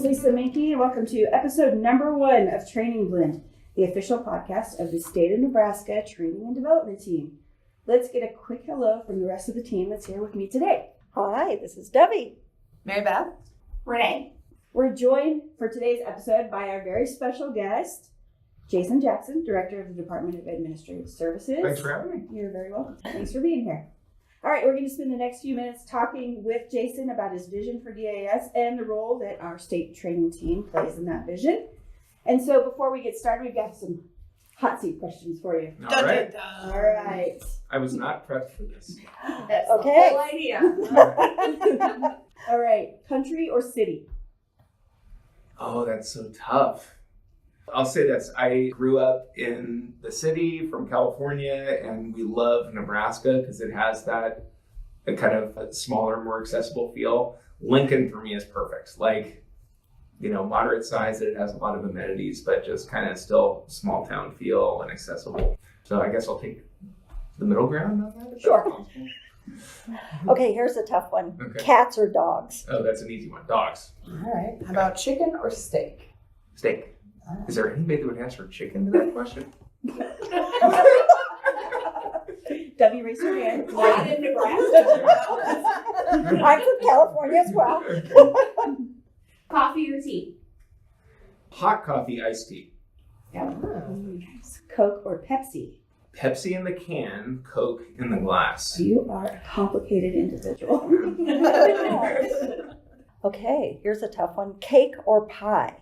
name's Lisa Minke, and welcome to episode number 1 of Training Blend, the official podcast of the state of Nebraska Training and Development Team. Let's get a quick hello from the rest of the team that's here with me today. Hi, this is Debbie. Mary Beth. Renee. We're joined for today's episode by our very special guest, Jason Jackson, Director of the Department of Administrative Services. Thanks for having me. You're very welcome. Thanks for being here. All right, we're going to spend the next few minutes talking with Jason about his vision for DAS and the role that our state training team plays in that vision. And so before we get started, we've got some hot seat questions for you. All right. All right. I was not prepped for this. That's Okay. the whole idea. All right, country or city? Oh, that's so tough. I'll say this. I grew up in the city from California, and we love Nebraska because it has that kind of a smaller, more accessible feel. Lincoln for me is perfect. Like, moderate size, it has a lot of amenities, but just kind of still small town feel and accessible. So I guess I'll take the middle ground on that. Sure. Okay, here's a tough one. Okay. Cats or dogs? Oh, that's an easy one. Dogs. All right. How about chicken or steak? Steak. Is there anybody that would answer chicken to that question? Debbie, raise your hand. Right in Nebraska. I'm from California as well. Coffee or tea? Hot coffee, iced tea. Coke or Pepsi? Pepsi in the can, Coke in the glass. You are a complicated individual. Okay, here's a tough one. Cake or pie?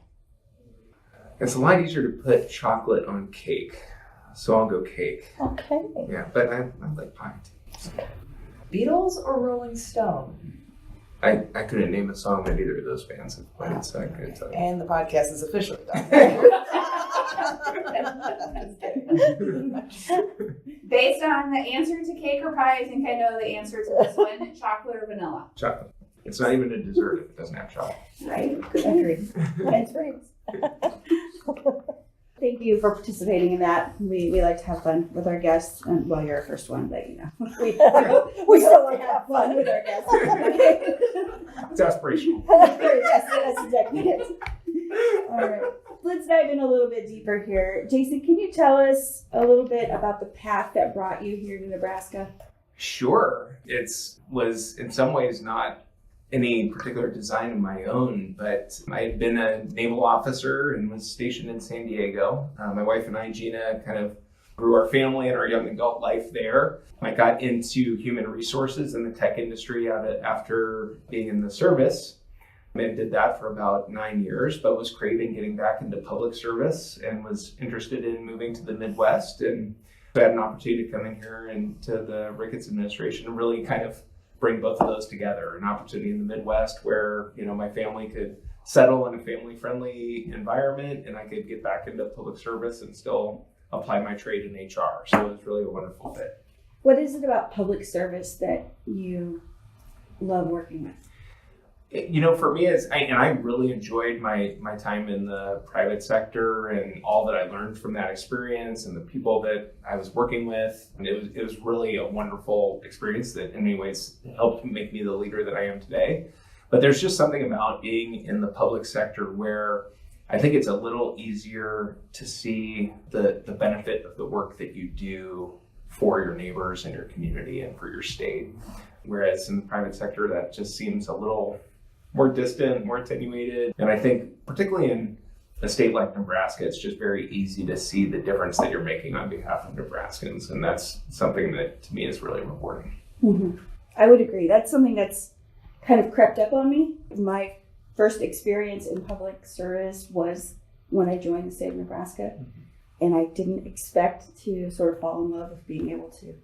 It's a lot easier to put chocolate on cake, so I'll go cake. Okay. Yeah, but I like pie too. Beatles or Rolling Stone? I couldn't name a song that either of those bands have played, so I couldn't tell you. And the podcast is officially done. Based on the answer to cake or pie, I think I know the answer to this one. Chocolate or vanilla? Chocolate. It's not even a dessert if it doesn't have chocolate. Right? Good agree. That's right. Thank you for participating in that. We like to have fun with our guests. And, well, you're our first one, but we still like to have fun with our guests. It's aspirational. Yes, that's exactly it. All right. Let's dive in a little bit deeper here. Jason, can you tell us a little bit about the path that brought you here to Nebraska? Sure. It was in some ways not any particular design of my own, but I had been a naval officer and was stationed in San Diego. My wife and I, Gina, kind of grew our family and our young adult life there. I got into human resources in the tech industry after being in the service. I did that for about 9 years, but was craving getting back into public service and was interested in moving to the Midwest. And I had an opportunity to come in here and to the Ricketts administration and really kind of bring both of those together. An opportunity in the Midwest where, my family could settle in a family-friendly environment and I could get back into public service and still apply my trade in HR. So it was really a wonderful fit. What is it about public service that you love working with? For me, I really enjoyed my time in the private sector and all that I learned from that experience and the people that I was working with. And it was really a wonderful experience that in many ways helped make me the leader that I am today. But there's just something about being in the public sector where I think it's a little easier to see the benefit of the work that you do for your neighbors and your community and for your state. Whereas in the private sector, that just seems a little more distant, more attenuated. And I think particularly in a state like Nebraska, it's just very easy to see the difference that you're making on behalf of Nebraskans. And that's something that to me is really rewarding. Mm-hmm. I would agree. That's something that's kind of crept up on me. My first experience in public service was when I joined the state of Nebraska. Mm-hmm. And I didn't expect to sort of fall in love with being able to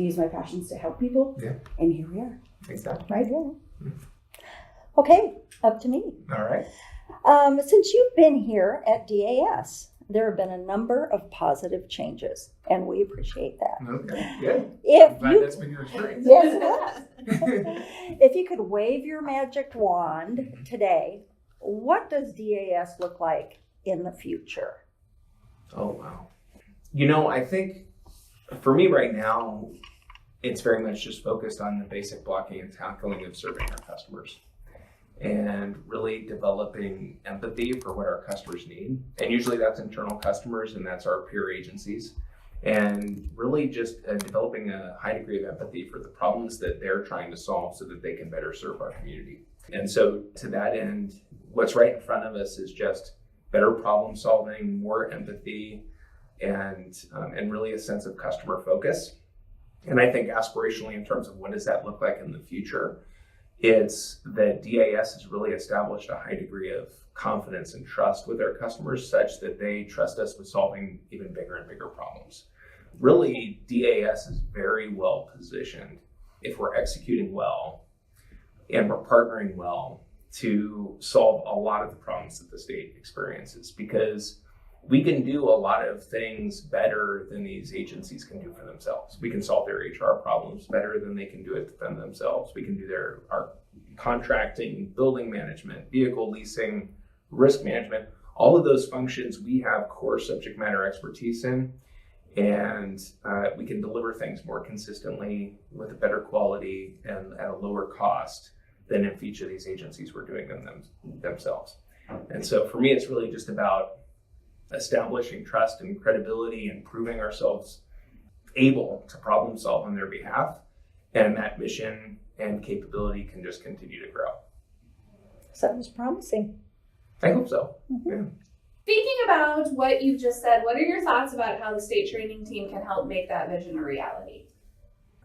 use my passions to help people. Yeah. And here we are. Exactly. Right here. Mm-hmm. Okay, up to me. All right. Since you've been here at DAS, there have been a number of positive changes, and we appreciate that. Okay, good. If I'm glad that's been your experience. Yes, it has. If you could wave your magic wand today, what does DAS look like in the future? Oh, wow. I think for me right now, it's very much just focused on the basic blocking and tackling of serving our customers. and really developing empathy for what our customers need. And usually that's internal customers and that's our peer agencies. And really just developing a high degree of empathy for the problems that they're trying to solve so that they can better serve our community. And so to that end, what's right in front of us is just better problem solving, more empathy, and really a sense of customer focus. And I think aspirationally in terms of what does that look like in the future, it's that DAS has really established a high degree of confidence and trust with our customers such that they trust us with solving even bigger and bigger problems. Really, DAS is very well positioned if we're executing well and we're partnering well to solve a lot of the problems that the state experiences, because we can do a lot of things better than these agencies can do for themselves. We can solve their HR problems better than they can do it for themselves. We can do our contracting, building management, vehicle leasing, risk management. All of those functions we have core subject matter expertise in, and we can deliver things more consistently with a better quality and at a lower cost than if each of these agencies were doing them themselves. And so for me, it's really just about establishing trust and credibility and proving ourselves able to problem solve on their behalf. And that mission and capability can just continue to grow. Sounds promising. I hope so. Mm-hmm. Yeah. Thinking about what you've just said, what are your thoughts about how the state training team can help make that vision a reality?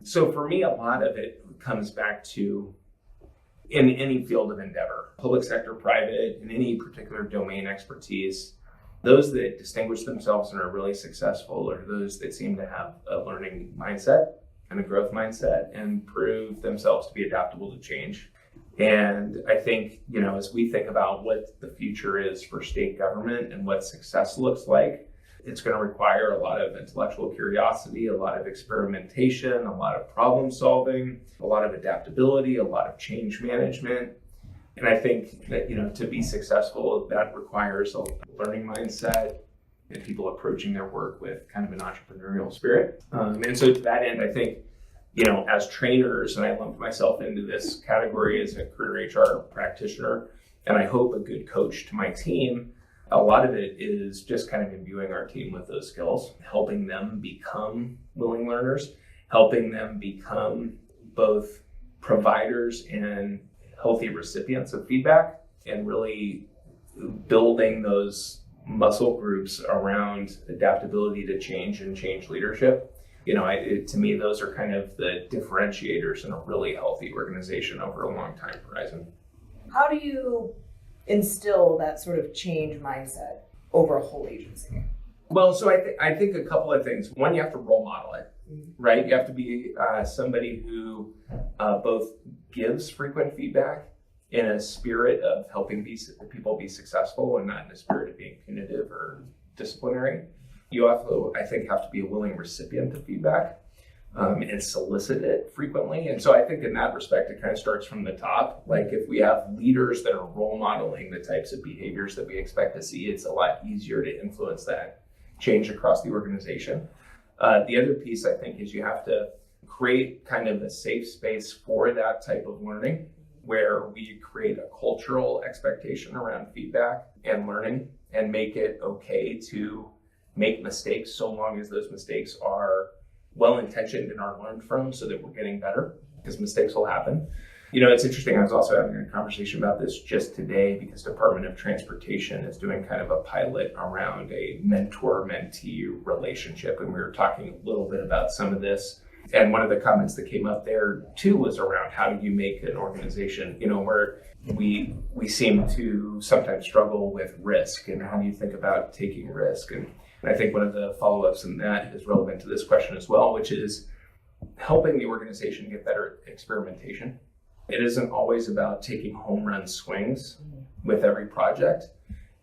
So for me, a lot of it comes back to in any field of endeavor, public sector, private, in any particular domain expertise, those that distinguish themselves and are really successful are those that seem to have a learning mindset and a growth mindset and prove themselves to be adaptable to change. And I think, as we think about what the future is for state government and what success looks like, it's going to require a lot of intellectual curiosity, a lot of experimentation, a lot of problem solving, a lot of adaptability, a lot of change management. And I think that, to be successful, that requires a learning mindset and people approaching their work with kind of an entrepreneurial spirit. And so to that end, I think, as trainers, and I lumped myself into this category as a career HR practitioner, and I hope a good coach to my team, a lot of it is just kind of imbuing our team with those skills, helping them become willing learners, helping them become both providers and healthy recipients of feedback, and really building those muscle groups around adaptability to change and change leadership. To me, those are kind of the differentiators in a really healthy organization over a long time horizon. How do you instill that sort of change mindset over a whole agency? Well, so I think a couple of things. One, you have to role model it, right? You have to be somebody who both gives frequent feedback in a spirit of helping people be successful and not in a spirit of being punitive or disciplinary. You also, I think, have to be a willing recipient of feedback and solicit it frequently. And so I think in that respect, it kind of starts from the top. Like if we have leaders that are role modeling the types of behaviors that we expect to see, it's a lot easier to influence that change across the organization. The other piece, I think, is you have to create kind of a safe space for that type of learning, where we create a cultural expectation around feedback and learning and make it okay to make mistakes so long as those mistakes are well-intentioned and are learned from so that we're getting better, because mistakes will happen. It's interesting, I was also having a conversation about this just today because Department of Transportation is doing kind of a pilot around a mentor-mentee relationship, and we were talking a little bit about some of this. And one of the comments that came up there too was around how do you make an organization, where we seem to sometimes struggle with risk, and how do you think about taking risk? And I think one of the follow-ups in that is relevant to this question as well, which is helping the organization get better at experimentation. It isn't always about taking home run swings with every project.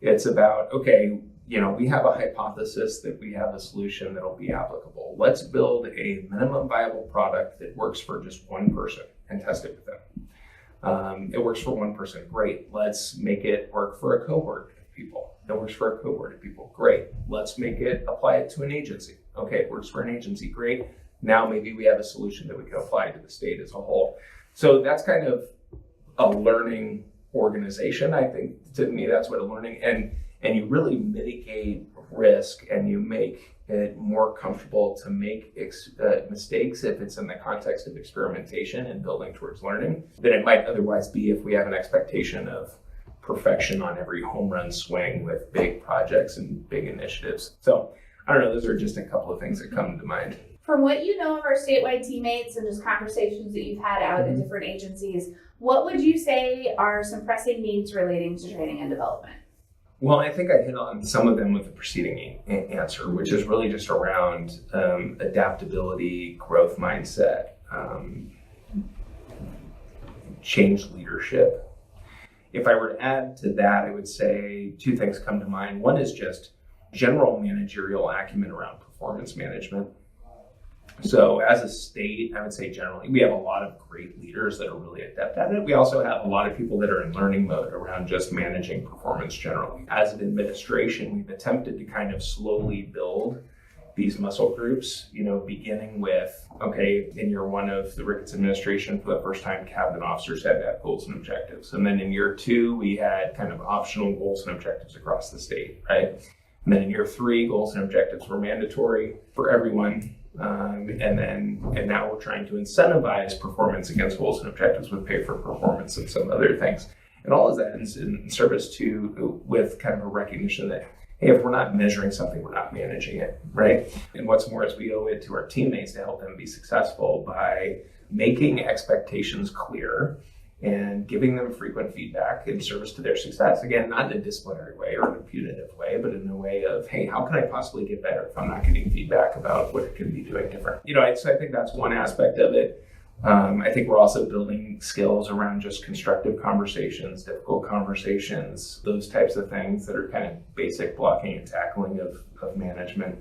It's about, okay, we have a hypothesis that we have a solution that'll be applicable. Let's build a minimum viable product that works for just one person and test it with them. It works for one person, great. Let's make it work for a cohort of people. It works for a cohort of people, great. Let's apply it to an agency. Okay, it works for an agency, great. Now maybe we have a solution that we can apply to the state as a whole. So that's kind of a learning organization. I think to me that's what a learning and you really mitigate risk and you make it more comfortable to make mistakes if it's in the context of experimentation and building towards learning than it might otherwise be if we have an expectation of perfection on every home run swing with big projects and big initiatives. So I don't know, those are just a couple of things that come to mind. From what you know of our statewide teammates and just conversations that you've had out in different agencies, what would you say are some pressing needs relating to training and development? Well, I think I hit on some of them with the preceding answer, which is really just around adaptability, growth mindset, change leadership. If I were to add to that, I would say two things come to mind. One is just general managerial acumen around performance management. So as a state, I would say generally, we have a lot of great leaders that are really adept at it. We also have a lot of people that are in learning mode around just managing performance generally. As an administration, we've attempted to kind of slowly build these muscle groups, beginning with, okay, in year one of the Ricketts administration, for the first time, cabinet officers had to have goals and objectives. And then in year two, we had kind of optional goals and objectives across the state, right? And then in year three, goals and objectives were mandatory for everyone. And now we're trying to incentivize performance against goals and objectives with pay for performance and some other things. And all of that is in service to with kind of a recognition that, hey, if we're not measuring something, we're not managing it, right? And what's more is we owe it to our teammates to help them be successful by making expectations clear and giving them frequent feedback in service to their success. Again, not in a disciplinary way or in a punitive way, but in a way of, hey, how can I possibly get better if I'm not getting feedback about what I could be doing different? So I think that's one aspect of it. I think we're also building skills around just constructive conversations, difficult conversations, those types of things that are kind of basic blocking and tackling of management.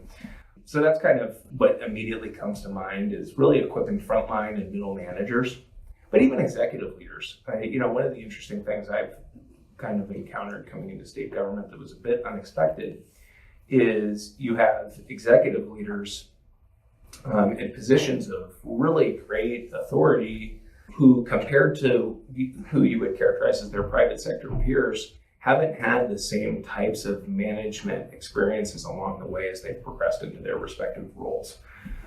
So that's kind of what immediately comes to mind is really equipping frontline and middle managers. But even executive leaders, one of the interesting things I've kind of encountered coming into state government that was a bit unexpected is you have executive leaders in positions of really great authority who, compared to who you would characterize as their private sector peers, haven't had the same types of management experiences along the way as they've progressed into their respective roles.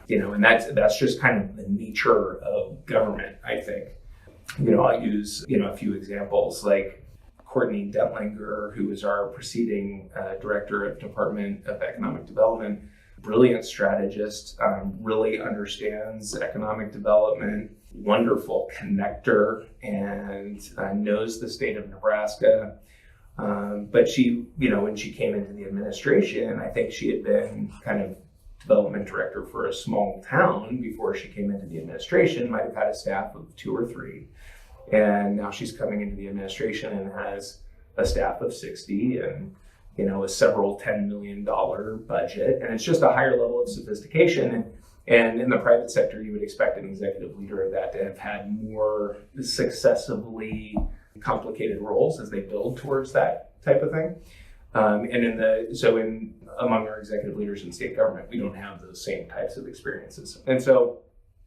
And that's just kind of the nature of government, I think. I'll use, a few examples like Courtney Dentlinger, who is our preceding director of Department of Economic Development, brilliant strategist, really understands economic development, wonderful connector, and knows the state of Nebraska. But she, when she came into the administration, I think she had been kind of development director for a small town before she came into the administration, might have had a staff of 2 or 3. And now she's coming into the administration and has a staff of 60 and, a several $10 million budget. And it's just a higher level of sophistication. And in the private sector, you would expect an executive leader of that to have had more successively complicated roles as they build towards that type of thing. Among our executive leaders in state government, we don't have those same types of experiences. And so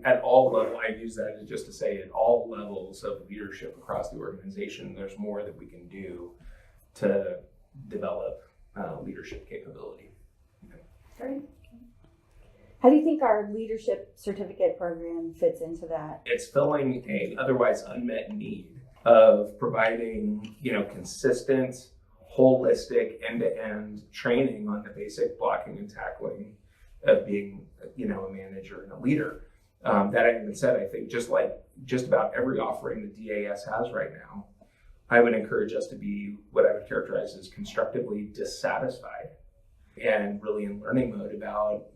at all levels, I use that just to say at all levels of leadership across the organization, there's more that we can do to develop leadership capability. Great. How do you think our leadership certificate program fits into that? It's filling an otherwise unmet need of providing, consistent, holistic, end-to-end training on the basic blocking and tackling of being, a manager and a leader. That having said, I think just about every offering the DAS has right now, I would encourage us to be what I would characterize as constructively dissatisfied and really in learning mode about,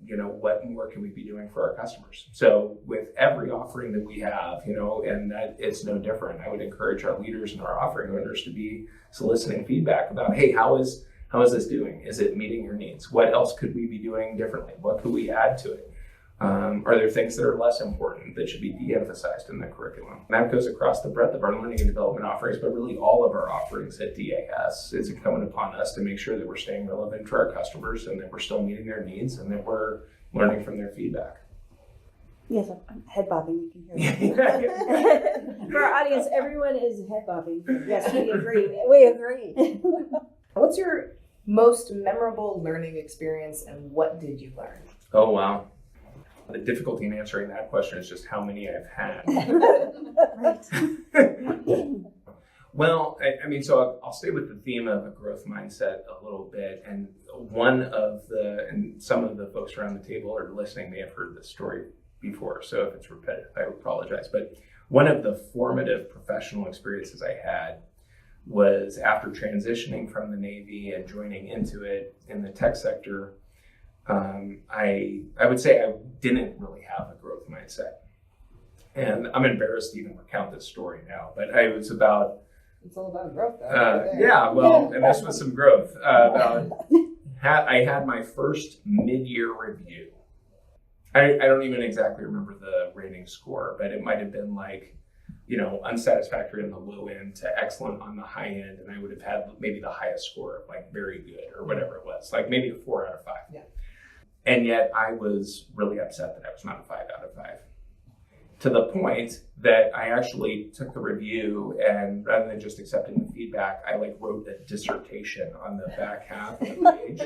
what more can we be doing for our customers? So with every offering that we have, and that it's no different, I would encourage our leaders and our offering owners to be soliciting feedback about, hey, how is this doing? Is it meeting your needs? What else could we be doing differently? What could we add to it? Are there things that are less important that should be de-emphasized in the curriculum? And that goes across the breadth of our learning and development offerings, but really all of our offerings at DAS. It's incumbent upon us to make sure that we're staying relevant to our customers and that we're still meeting their needs and that we're learning from their feedback. Yes, I'm head bobbing. You can hear me. For our audience, everyone is head bobbing. Yes, we agree. We agree. What's your most memorable learning experience and what did you learn? Oh, wow. The difficulty in answering that question is just how many I've had. Well, I mean, so I'll stay with the theme of a growth mindset a little bit. And and some of the folks around the table or listening may have heard this story before. So if it's repetitive, I apologize. But one of the formative professional experiences I had was after transitioning from the Navy and joining into it in the tech sector. I would say I didn't really have a growth mindset. And I'm embarrassed to even recount this story now, but it was about It's all about growth, though. Right there. yeah, well, and this was some growth. I had my first mid-year review. I don't even exactly remember the rating score, but it might have been like, unsatisfactory on the low end to excellent on the high end, and I would have had maybe the highest score of like very good or whatever it was, like maybe a 4 out of 5. Yeah. And yet I was really upset that I was not a 5 out of 5. To the point that I actually took the review and rather than just accepting the feedback, I wrote a dissertation on the back half of the page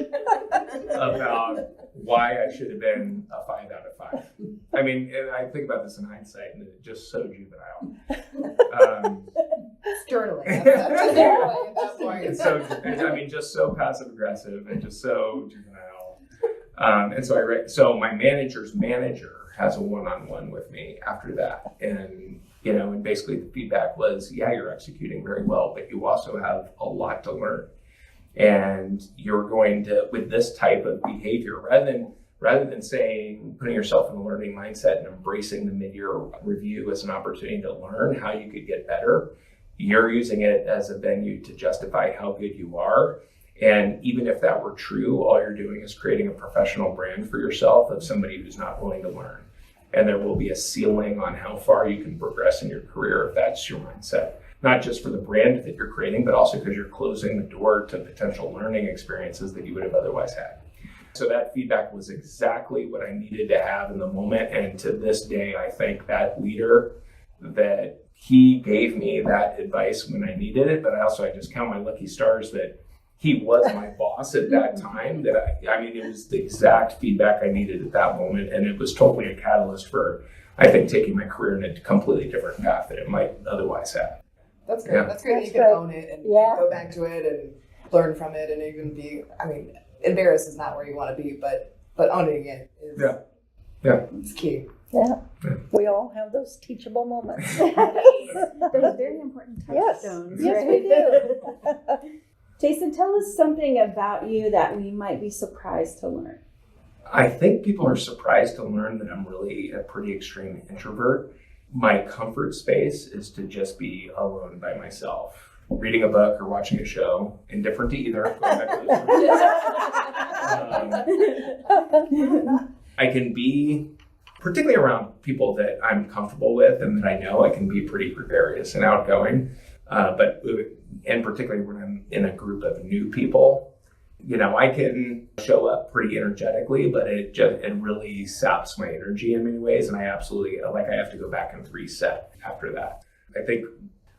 about why I should have been a 5 out of 5. I mean, and I think about this in hindsight and it's just so juvenile. It's journaling. That's journaling at that point. It's so, I mean, just so passive aggressive and just so juvenile. And so my manager's manager has a one-on-one with me after that. And, and basically the feedback was, yeah, you're executing very well, but you also have a lot to learn. And you're going to, with this type of behavior, rather than saying, putting yourself in a learning mindset and embracing the mid-year review as an opportunity to learn how you could get better, you're using it as a venue to justify how good you are. And even if that were true, all you're doing is creating a professional brand for yourself of somebody who's not willing to learn. And there will be a ceiling on how far you can progress in your career if that's your mindset. Not just for the brand that you're creating, but also because you're closing the door to potential learning experiences that you would have otherwise had. So that feedback was exactly what I needed to have in the moment. And to this day, I thank that leader that he gave me that advice when I needed it. But I just count my lucky stars that he was my boss at that time. It was the exact feedback I needed at that moment. And it was totally a catalyst for, I think, taking my career in a completely different path that it might otherwise have. That's great. Yeah. That's great that you That's can good. own it and Yeah. go back to it and learn from it and even be, embarrassed is not where you want to be, but owning it is it's key. Yeah. We all have those teachable moments. Those very important Yes. touchstones. Yes, right? we do. Jason, tell us something about you that we might be surprised to learn. I think people are surprised to learn that I'm really a pretty extreme introvert. My comfort space is to just be alone by myself, reading a book or watching a show, indifferent to either. Going back to those I can be, particularly around people that I'm comfortable with and that I know, I can be pretty gregarious and outgoing. And particularly when I'm in a group of new people, I can show up pretty energetically, but it really saps my energy in many ways. And I absolutely, I have to go back and reset after that. I think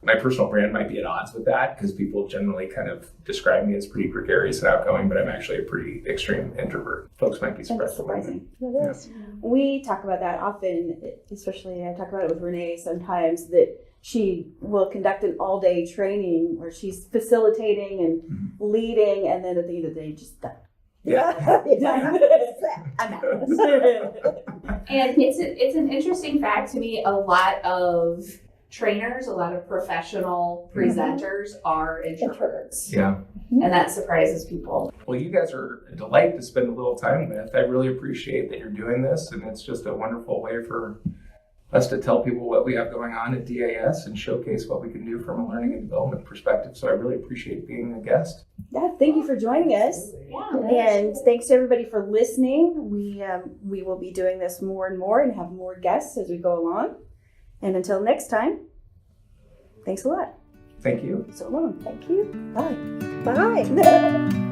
my personal brand might be at odds with that because people generally kind of describe me as pretty gregarious and outgoing, but I'm actually a pretty extreme introvert. Folks might be That's surprised. surprising. It is. We talk about that often, especially I talk about it with Renee sometimes, that she will conduct an all-day training where she's facilitating and leading, and then at the end of the day, just done. Yeah. I'm out. And it's an interesting fact to me. A lot of trainers, a lot of professional presenters are introverts. Yeah. And that surprises people. Well, you guys are a delight to spend a little time with. I really appreciate that you're doing this, and it's just a wonderful way for us to tell people what we have going on at DAS and showcase what we can do from a learning and development perspective. So I really appreciate being a guest. Yeah, thank you for joining us. Yeah. And thanks to everybody for listening. We will be doing this more and more and have more guests as we go along. And until next time, thanks a lot. Thank you. So long. Thank you. Bye. Bye.